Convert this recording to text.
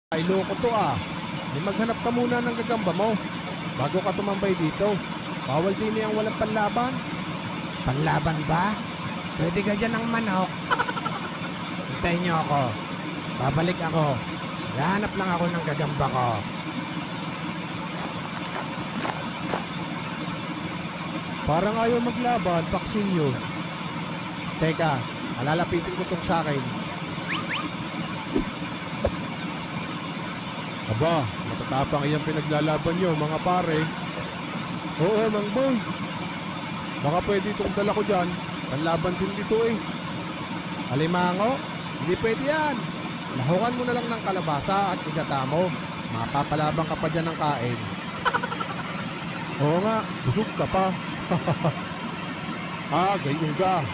Ay, loko to ah. May maghanap ka muna ng gagamba mo bago ka tumambay dito. Bawal din ang walang panlaban. Panlaban ba? Pwede ka dyan ng manok. Hintayin niyo ako. Babalik ako. Hahanap lang ako ng gagamba ko. Parang ayaw maglaban, paksin nyo. Teka, alalapitin ko tong sa akin. Aba, matatapang iyang pinaglalaban nyo, mga pare. Oo, Mang Boy. Baka pwede itong dala ko dyan. Panlaban din dito eh. Alimango? Hindi pwede yan. Lahukan mo na lang ng kalabasa at igata mo. Mapapalabang ka pa dyan ng kain. Oo nga, busog ka pa. Ah, ganyan ka.